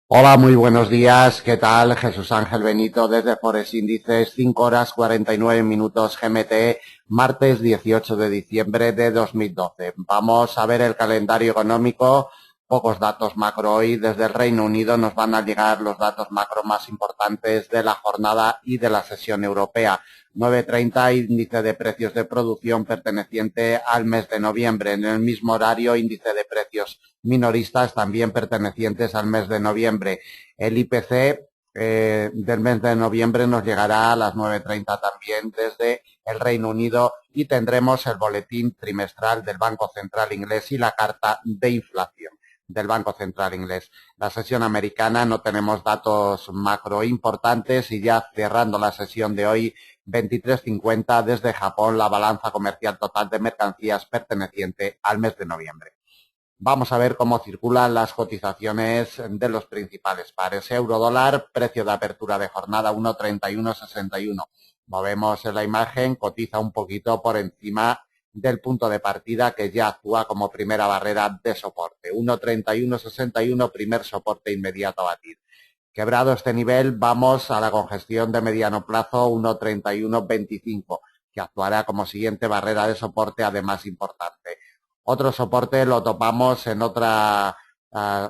Hola, muy buenos días. ¿Qué tal? Jesús Ángel Benito desde Forex Índices, 5 horas 49 minutos GMT, martes 18 de diciembre de 2012. Vamos a ver el calendario económico. Pocos datos macro hoy. Desde el Reino Unido nos van a llegar los datos macro más importantes de la jornada y de la sesión europea. 9:30, índice de precios de producción perteneciente al mes de noviembre. En el mismo horario, índice de precios minoristas también pertenecientes al mes de noviembre. El IPC del mes de noviembre nos llegará a las 9:30 también desde el Reino Unido y tendremos el boletín trimestral del Banco Central Inglés y la carta de inflación del Banco Central Inglés. La sesión americana no tenemos datos macro importantes y ya cerrando la sesión de hoy, 23:50 desde Japón, la balanza comercial total de mercancías perteneciente al mes de noviembre. Vamos a ver cómo circulan las cotizaciones de los principales pares. Euro-dólar, precio de apertura de jornada 1,3161. Movemos en la imagen, cotiza un poquito por encima del punto de partida que ya actúa como primera barrera de soporte. 1,3161, primer soporte inmediato a batir. Quebrado este nivel, vamos a la congestión de mediano plazo 1,3125, que actuará como siguiente barrera de soporte, además importante. Otro soporte lo topamos en otra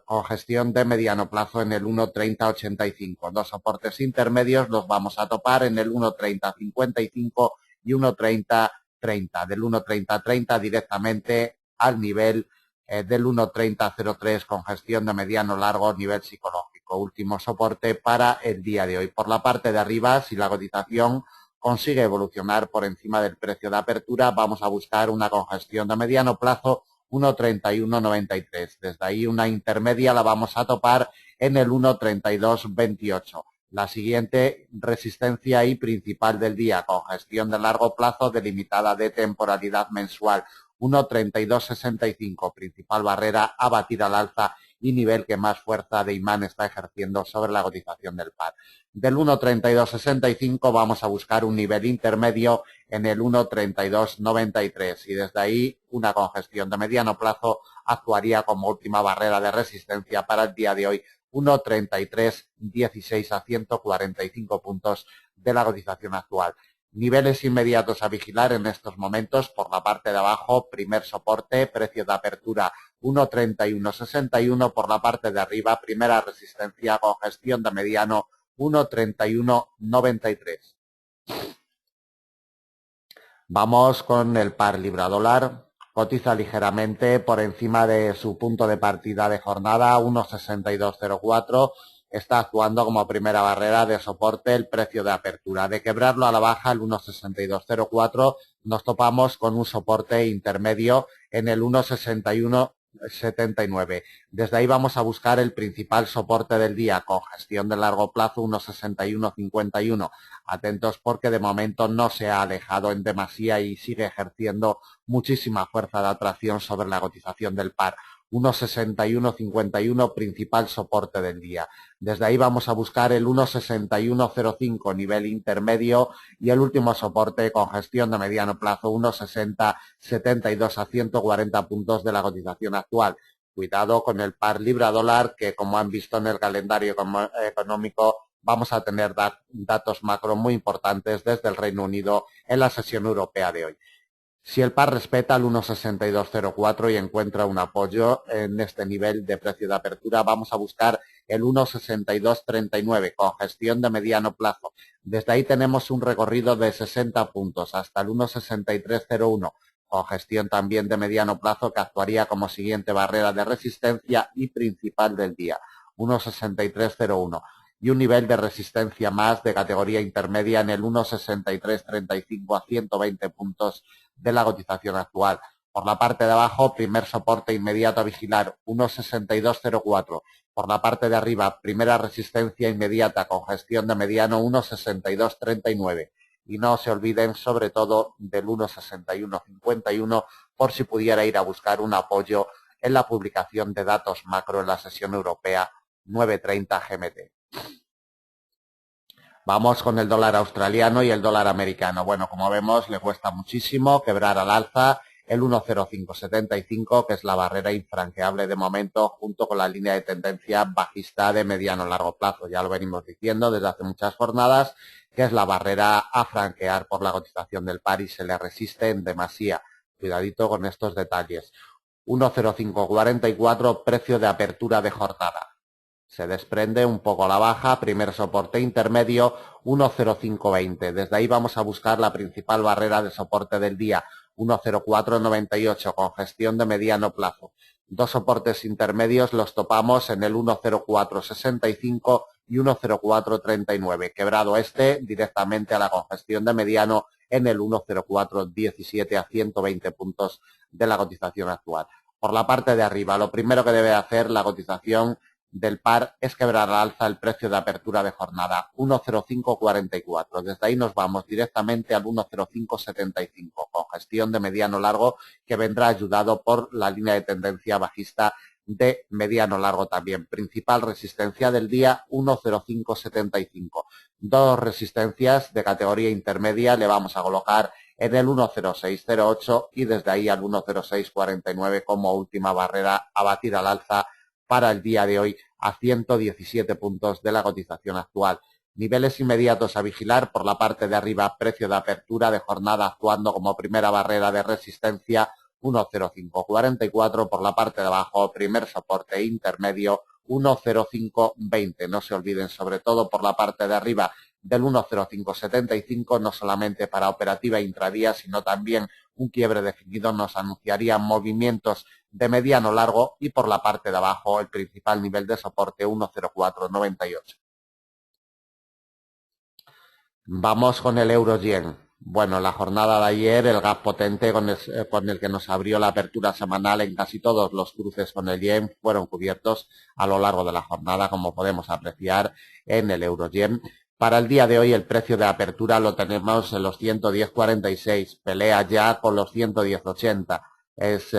congestión de mediano plazo en el 1,3085. Dos soportes intermedios los vamos a topar en el 1,3055 y 1,3030. Del 1,3030 directamente al nivel del 1,3003, congestión de mediano largo, nivel psicológico. Último soporte para el día de hoy. Por la parte de arriba, si la cotización consigue evolucionar por encima del precio de apertura, vamos a buscar una congestión de mediano plazo 1,3193. Desde ahí una intermedia la vamos a topar en el 1,3228. La siguiente resistencia y principal del día, congestión de largo plazo delimitada de temporalidad mensual, 1,3265, principal barrera a batir al alza y nivel que más fuerza de imán está ejerciendo sobre la cotización del par. Del 1,3265 vamos a buscar un nivel intermedio en el 1,3293 y desde ahí una congestión de mediano plazo actuaría como última barrera de resistencia para el día de hoy, 1,3316 a 145 puntos de la cotización actual. Niveles inmediatos a vigilar en estos momentos. Por la parte de abajo, primer soporte, precio de apertura 1,3161. Por la parte de arriba, primera resistencia, congestión de mediano 1,3193. Vamos con el par libra dólar. Cotiza ligeramente por encima de su punto de partida de jornada, 1,6204. Está actuando como primera barrera de soporte el precio de apertura. De quebrarlo a la baja, el 1,6204, nos topamos con un soporte intermedio en el 1,6179. Desde ahí vamos a buscar el principal soporte del día, congestión de largo plazo 1,6151. Atentos porque de momento no se ha alejado en demasía y sigue ejerciendo muchísima fuerza de atracción sobre la cotización del par. 1,6151, principal soporte del día. Desde ahí vamos a buscar el 1,6105, nivel intermedio, y el último soporte, congestión de mediano plazo, 1,6072 a 140 puntos de la cotización actual. Cuidado con el par libra dólar, que como han visto en el calendario económico, vamos a tener datos macro muy importantes desde el Reino Unido en la sesión europea de hoy. Si el par respeta el 1,6204 y encuentra un apoyo en este nivel de precio de apertura, vamos a buscar el 1,6239, congestión de mediano plazo. Desde ahí tenemos un recorrido de 60 puntos hasta el 1,6301, congestión también de mediano plazo que actuaría como siguiente barrera de resistencia y principal del día, 1,6301. Y un nivel de resistencia más de categoría intermedia en el 1,6335 a 120 puntos de la cotización actual. Por la parte de abajo, primer soporte inmediato a vigilar, 1,6204. Por la parte de arriba, primera resistencia inmediata, congestión de mediano, 1,6239. Y no se olviden sobre todo del 1,6151 por si pudiera ir a buscar un apoyo en la publicación de datos macro en la sesión europea 9:30 GMT. Vamos con el dólar australiano y el dólar americano. Bueno, como vemos, le cuesta muchísimo quebrar al alza el 1.0575, que es la barrera infranqueable de momento, junto con la línea de tendencia bajista de mediano largo plazo. Ya lo venimos diciendo desde hace muchas jornadas, que es la barrera a franquear por la cotización del par y se le resiste en demasía. Cuidadito con estos detalles. 1.0544, precio de apertura de jornada. Se desprende un poco a la baja, primer soporte intermedio 1.0520. Desde ahí vamos a buscar la principal barrera de soporte del día, 1.0498, con gestión de mediano plazo. Dos soportes intermedios los topamos en el 1.0465 y 1.0439. Quebrado este directamente a la congestión de mediano en el 1.0417 a 120 puntos de la cotización actual. Por la parte de arriba, lo primero que debe hacer la cotización del par es quebrar al alza el precio de apertura de jornada, 1.0544. Desde ahí nos vamos directamente al 1.0575, con gestión de mediano largo que vendrá ayudado por la línea de tendencia bajista de mediano largo también. Principal resistencia del día, 1.0575. Dos resistencias de categoría intermedia le vamos a colocar en el 1.0608 y desde ahí al 1.0649 como última barrera a batir al alza para el día de hoy a 117 puntos de la cotización actual. Niveles inmediatos a vigilar: por la parte de arriba, precio de apertura de jornada actuando como primera barrera de resistencia 1.0544, por la parte de abajo, primer soporte intermedio 1.0520. No se olviden, sobre todo por la parte de arriba del 1.0575, no solamente para operativa intradía, sino también un quiebre definido nos anunciaría movimientos de mediano largo, y por la parte de abajo el principal nivel de soporte 1.0498. Vamos con el euro-yen. Bueno, la jornada de ayer, el gap potente con el que nos abrió la apertura semanal en casi todos los cruces con el yen fueron cubiertos a lo largo de la jornada, como podemos apreciar en el euro-yen. Para el día de hoy el precio de apertura lo tenemos en los 110.46, pelea ya con los 110.80. Es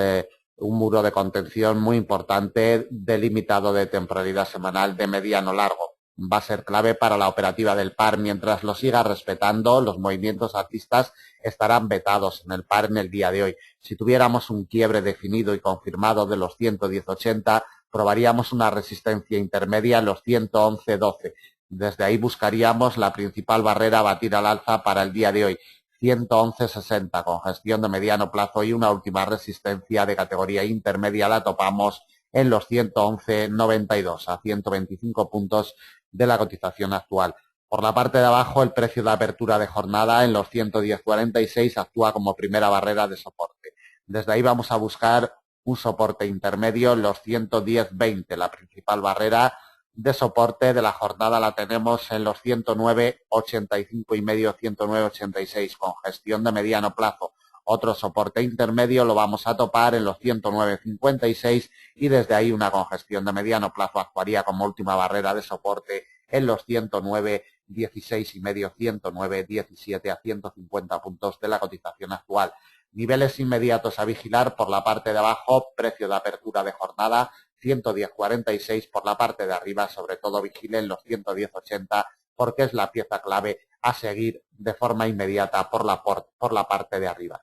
un muro de contención muy importante, delimitado de temporalidad semanal de mediano largo. Va a ser clave para la operativa del par. Mientras lo siga respetando, los movimientos alcistas estarán vetados en el par en el día de hoy. Si tuviéramos un quiebre definido y confirmado de los 110.80, probaríamos una resistencia intermedia en los 111.12. Desde ahí buscaríamos la principal barrera a batir al alza para el día de hoy, 111.60, con gestión de mediano plazo, y una última resistencia de categoría intermedia la topamos en los 111.92, a 125 puntos de la cotización actual. Por la parte de abajo, el precio de apertura de jornada en los 110.46 actúa como primera barrera de soporte. Desde ahí vamos a buscar un soporte intermedio en los 110.20. La principal barrera de soporte de la jornada la tenemos en los 109.85 y medio, 109.86, con gestión de mediano plazo. Otro soporte intermedio lo vamos a topar en los 109.56 y desde ahí una congestión de mediano plazo actuaría como última barrera de soporte en los 109.16 y medio, 109.17 a 150 puntos de la cotización actual. Niveles inmediatos a vigilar: por la parte de abajo, precio de apertura de jornada 110.46, por la parte de arriba sobre todo vigilen los 110.80 porque es la pieza clave a seguir de forma inmediata por la parte de arriba.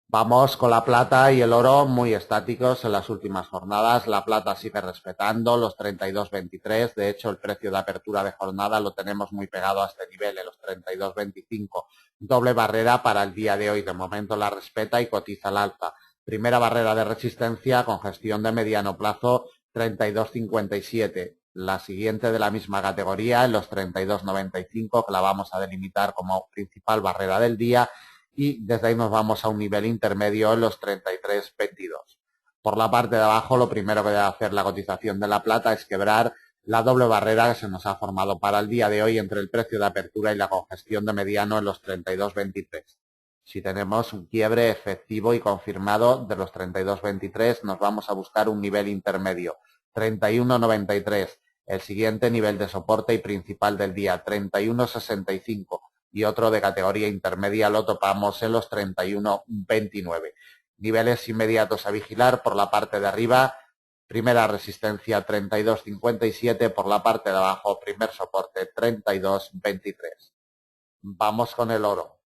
Vamos con la plata y el oro muy estáticos en las últimas jornadas. La plata sigue respetando los 32.23. De hecho, el precio de apertura de jornada lo tenemos muy pegado a este nivel, en los 32.25. Doble barrera para el día de hoy. De momento la respeta y cotiza al alza. Primera barrera de resistencia con gestión de mediano plazo 32.57. La siguiente de la misma categoría en los 32.95, que la vamos a delimitar como principal barrera del día, y desde ahí nos vamos a un nivel intermedio en los 33.22. Por la parte de abajo, lo primero que debe hacer la cotización de la plata es quebrar la doble barrera que se nos ha formado para el día de hoy entre el precio de apertura y la congestión de mediano en los 32.23. Si tenemos un quiebre efectivo y confirmado de los 32.23, nos vamos a buscar un nivel intermedio, 31.93. El siguiente nivel de soporte y principal del día, 31.65. Y otro de categoría intermedia lo topamos en los 31.29. Niveles inmediatos a vigilar: por la parte de arriba, primera resistencia 32.57, por la parte de abajo, primer soporte 32.23. Vamos con el oro.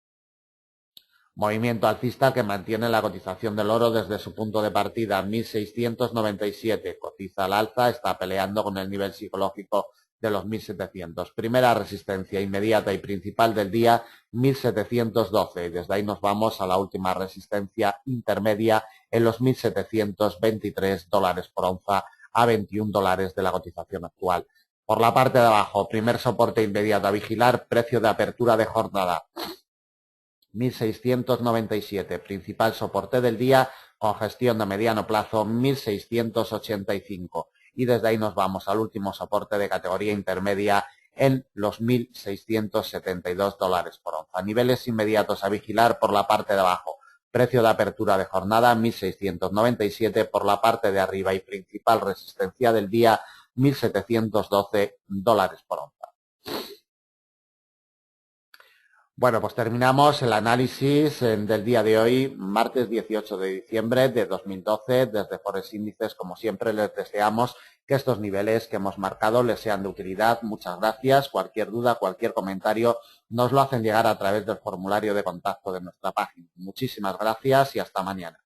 Movimiento alcista que mantiene la cotización del oro desde su punto de partida, 1.697. Cotiza al alza, está peleando con el nivel psicológico de los 1.700. Primera resistencia inmediata y principal del día, 1.712. Y desde ahí nos vamos a la última resistencia intermedia en los 1.723 dólares por onza a 21 dólares de la cotización actual. Por la parte de abajo, primer soporte inmediato a vigilar, precio de apertura de jornada. 1.697, principal soporte del día, con gestión de mediano plazo 1.685. Y desde ahí nos vamos al último soporte de categoría intermedia en los 1.672 dólares por onza. Niveles inmediatos a vigilar por la parte de abajo. Precio de apertura de jornada 1.697, por la parte de arriba y principal resistencia del día 1.712 dólares por onza. Bueno, pues terminamos el análisis del día de hoy, martes 18 de diciembre de 2012. Desde Forex Índices, como siempre, les deseamos que estos niveles que hemos marcado les sean de utilidad. Muchas gracias. Cualquier duda, cualquier comentario, nos lo hacen llegar a través del formulario de contacto de nuestra página. Muchísimas gracias y hasta mañana.